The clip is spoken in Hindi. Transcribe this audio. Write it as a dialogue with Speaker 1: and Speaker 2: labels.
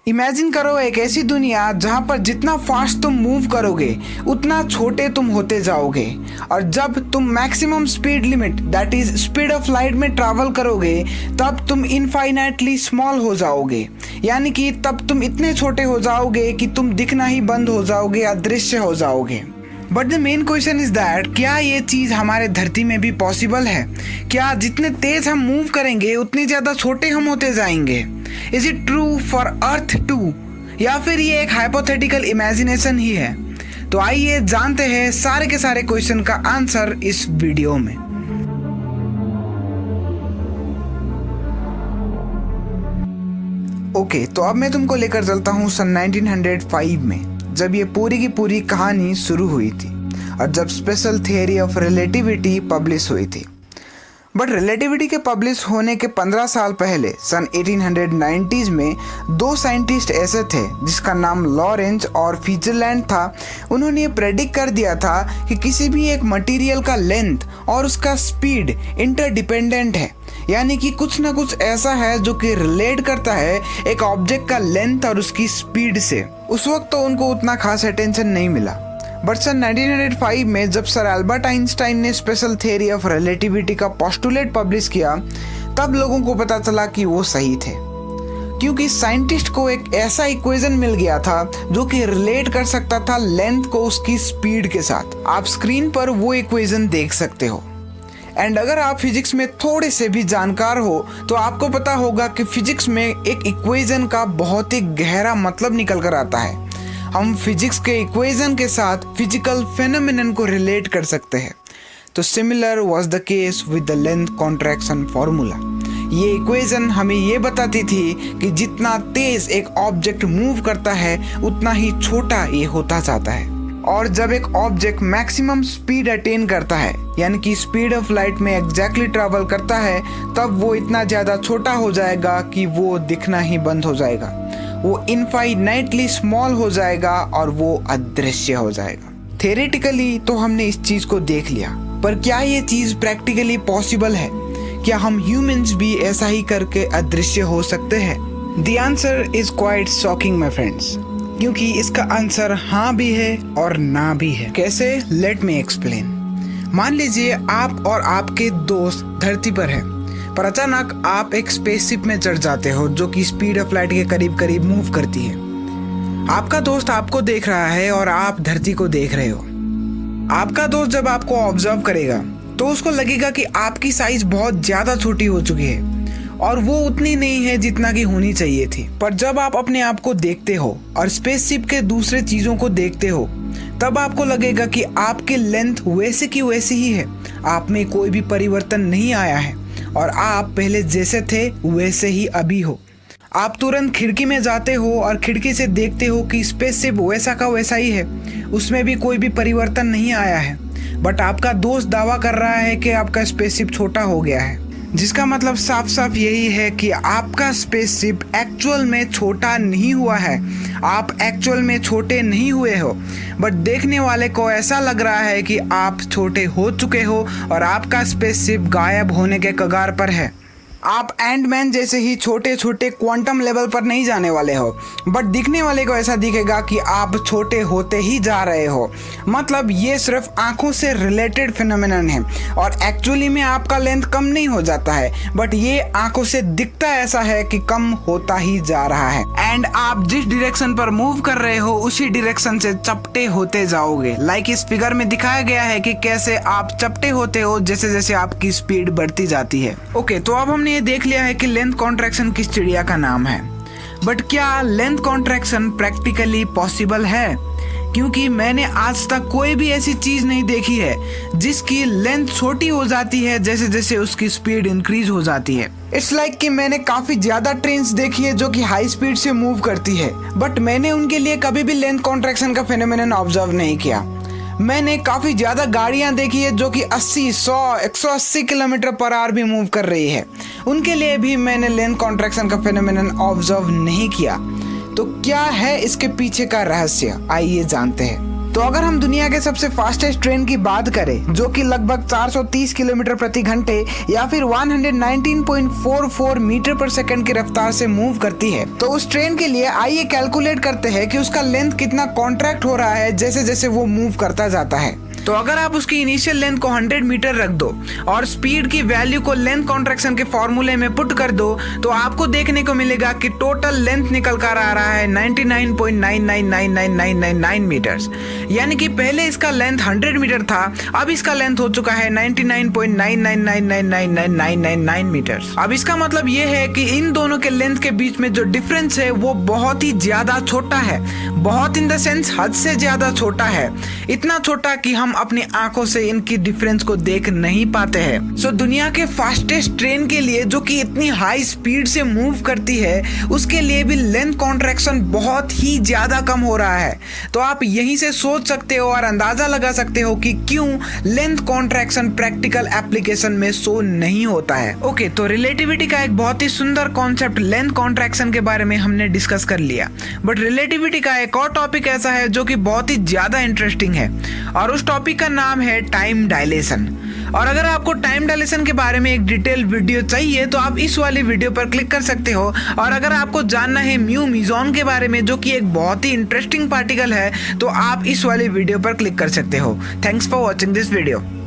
Speaker 1: इमेजिन करो एक ऐसी दुनिया जहां पर जितना फास्ट तुम मूव करोगे उतना छोटे तुम होते जाओगे, और जब तुम maximum speed limit that is speed of light में ट्रैवल करोगे तब तुम इनफाइनाइटली स्मॉल हो जाओगे। यानी कि तब तुम इतने छोटे हो जाओगे कि तुम दिखना ही बंद हो जाओगे, अदृश्य हो जाओगे। But the main question is that क्या ये चीज़ हमारे धरती में भी पॉसिबल है? क्या जितने तेज हम मूव करेंगे उतने ज़्यादा छोटे हम होते जाएंगे? Is it true for Earth too, या फिर ये एक हाइपोथेटिकल इमेजिनेशन ही है? तो आइए जानते हैं सारे के सारे क्वेश्चन का आंसर इस वीडियो में। ओके, तो अब मैं तुमको लेकर चलता हूँ सन 1905 में, जब ये पूरी की पूरी कहानी शुरू हुई थी और जब special theory of relativity publish हुई थी। बट रिलेटिविटी के पब्लिश होने के 15 साल पहले सन 1890s में दो साइंटिस्ट ऐसे थे जिसका नाम लॉरेंज और फिट्जलैंड था। उन्होंने ये प्रेडिक्ट कर दिया था कि किसी भी एक मटेरियल का लेंथ और उसका स्पीड इंटरडिपेंडेंट है, यानी कि कुछ ना कुछ ऐसा है जो कि रिलेट करता है एक ऑब्जेक्ट का लेंथ और उसकी स्पीड से। उस वक्त तो उनको उतना खास अटेंशन नहीं मिला, बट सन 1905 में जब सर एल्बर्ट आइंस्टाइन ने स्पेशल थियरी ऑफ रिलेटिविटी का पोस्टुलेट पब्लिश किया तब लोगों को पता चला कि वो सही थे, क्योंकि साइंटिस्ट को एक ऐसा इक्वेशन मिल गया था जो कि रिलेट कर सकता था लेंथ को उसकी स्पीड के साथ। आप स्क्रीन पर वो इक्वेशन देख सकते हो। एंड अगर आप फिजिक्स में थोड़े से भी जानकार हो तो आपको पता होगा कि फिजिक्स में एक इक्वेशन का बहुत ही गहरा मतलब निकल कर आता है। हम फिजिक्स के इक्वेशन के साथ फिजिकल फेनोमेनन को रिलेट कर सकते हैं। तो similar was the case with the length contraction formula. ये इक्वेशन हमें ये बताती थी कि जितना तेज एक ऑब्जेक्ट मूव करता है उतना ही छोटा ये होता जाता है, और जब एक ऑब्जेक्ट मैक्सिमम स्पीड अटेन करता है यानी कि स्पीड ऑफ लाइट में एग्जैक्टली ट्रैवल करता है तब वो इतना ज़्यादा छोटा हो जाएगा कि वो दिखना ही बंद हो जाएगा, वो इनफाइनाइटली स्मॉल हो जाएगा और वो अदृश्य हो जाएगा। थ्योरेटिकली तो हमने इस चीज़ को देख लिया, पर क्या ये चीज़ प्रैक्टिकली पॉसिबल है? क्या हम ह्यूमंस भी ऐसा ही करके अदृश्य हो सकते हैं? The answer is quite shocking my friends, क्योंकि इसका आंसर हाँ भी है और ना भी है। कैसे? Let me explain. मान लीजिए आप और आपके दोस्त धरती पर हैं, पर अचानक आप एक स्पेसशिप में चढ़ जाते हो जो कि स्पीड ऑफ लाइट के करीब करीब मूव करती है। आपका दोस्त आपको देख रहा है और आप धरती को देख रहे हो। आपका दोस्त जब आपको ऑब्जर्व करेगा तो उसको लगेगा कि आपकी साइज बहुत ज़्यादा छोटी हो चुकी है और वो उतनी नहीं है जितना कि होनी चाहिए थी। पर जब आप अपने आप को देखते हो और स्पेसशिप के दूसरे चीज़ों को देखते हो तब आपको लगेगा कि आपकी लेंथ वैसे की वैसी ही है, आप में कोई भी परिवर्तन नहीं आया है और आप पहले जैसे थे वैसे ही अभी हो। आप तुरंत खिड़की में जाते हो और खिड़की से देखते हो कि स्पेसशिप वैसा का वैसा ही है, उसमें भी कोई भी परिवर्तन नहीं आया है। बट आपका दोस्त दावा कर रहा है कि आपका स्पेसशिप छोटा हो गया है, जिसका मतलब साफ साफ यही है कि आपका स्पेसशिप एक्चुअल में छोटा नहीं हुआ है, आप एक्चुअल में छोटे नहीं हुए हो, बट देखने वाले को ऐसा लग रहा है कि आप छोटे हो चुके हो और आपका स्पेसशिप गायब होने के कगार पर है। आप एंडमैन जैसे ही छोटे छोटे क्वांटम लेवल पर नहीं जाने वाले हो, बट दिखने वाले को ऐसा दिखेगा कि आप छोटे होते ही जा रहे हो। मतलब ये सिर्फ आंखों से रिलेटेड फिनोमेनन है और एक्चुअली में आपका लेंथ कम नहीं हो जाता है, बट ये आंखों से दिखता ऐसा है कि कम होता ही जा रहा है। एंड आप जिस डायरेक्शन पर मूव कर रहे हो उसी डायरेक्शन से चपटे होते जाओगे। लाइक इस फिगर में दिखाया गया है कि कैसे आप चपटे होते हो जैसे जैसे आपकी स्पीड बढ़ती जाती है। ओके, तो अब हमने ये देख लिया है कि लेंथ कॉन्ट्रैक्शन किस चिड़िया का नाम है, बट क्या लेंथ कॉन्ट्रैक्शन प्रैक्टिकली पॉसिबल है? क्योंकि मैंने आज तक कोई भी ऐसी चीज नहीं देखी है जिसकी लेंथ छोटी हो जाती है जैसे जैसे उसकी स्पीड इंक्रीज हो जाती है। इट्स लाइक कि मैंने काफी ज्यादा ट्रेन्स देखी है जो कि हाई स्पीड से मूव करती है, बट मैंने उनके लिए कभी भी लेंथ कॉन्ट्रैक्शन का फेनोमेनन ऑब्जर्व नहीं किया। मैंने काफ़ी ज़्यादा गाड़ियाँ देखी है जो कि 80, 100, 180 किलोमीटर पर आवर भी मूव कर रही है, उनके लिए भी मैंने लेंथ कॉन्ट्रैक्शन का फेनोमेनन ऑब्जर्व नहीं किया। तो क्या है इसके पीछे का रहस्य, आइए जानते हैं। तो अगर हम दुनिया के सबसे फास्टेस्ट ट्रेन की बात करें जो कि लगभग 430 किलोमीटर प्रति घंटे या फिर 119.44 मीटर पर सेकंड की रफ्तार से मूव करती है, तो उस ट्रेन के लिए आइए कैलकुलेट करते हैं कि उसका लेंथ कितना कॉन्ट्रैक्ट हो रहा है जैसे जैसे वो मूव करता जाता है। तो अगर आप उसकी इनिशियल लेंथ को 100 मीटर रख दो और स्पीड की वैल्यू को लेंथ कॉन्ट्रैक्शन के फॉर्मूले में पुट कर दो, तो आपको देखने को मिलेगा कि टोटल लेंथ निकल कर आ रहा है 99.999999 मीटर्स। यानी कि पहले इसका लेंथ 100 मीटर था, अब इसका लेंथ हो चुका है 99.99999999 मीटर्स। अब इसका मतलब ये है कि इन दोनों के लेंथ के बीच में जो डिफरेंस है वो बहुत ही ज्यादा छोटा है, बहुत इन द सेंस हद से ज्यादा छोटा है, इतना छोटा कि हम अपनी आंखों से इनकी डिफरेंस को देख नहीं पाते हैं। सो दुनिया के फास्टेस्ट ट्रेन के लिए जो कि इतनी हाई स्पीड से मूव करती है, उसके लिए भी लेंथ कॉन्ट्रैक्शन बहुत ही ज्यादा कम हो रहा है। तो आप यहीं से सोच सकते हो और अंदाजा लगा सकते हो कि क्यों लेंथ कॉन्ट्रैक्शन प्रैक्टिकल एप्लीकेशन में शो नहीं होता है। ओके, तो रिलेटिविटी का एक बहुत ही सुंदर कॉन्सेप्ट लेंथ कॉन्ट्रैक्शन के बारे में हमने डिस्कस कर लिया, बट रिलेटिविटी का एक और टॉपिक ऐसा है जो कि बहुत ही ज्यादा इंटरेस्टिंग है और उस टॉपिक का नाम है टाइम डायलेशन। और अगर आपको टाइम डायलेशन के बारे में एक डिटेल वीडियो चाहिए तो आप इस वाली वीडियो पर क्लिक कर सकते हो। और अगर आपको जानना है म्यू मीजॉन के बारे में जो कि एक बहुत ही इंटरेस्टिंग पार्टिकल है, तो आप इस वाली वीडियो पर क्लिक कर सकते हो। Thanks for watching this video.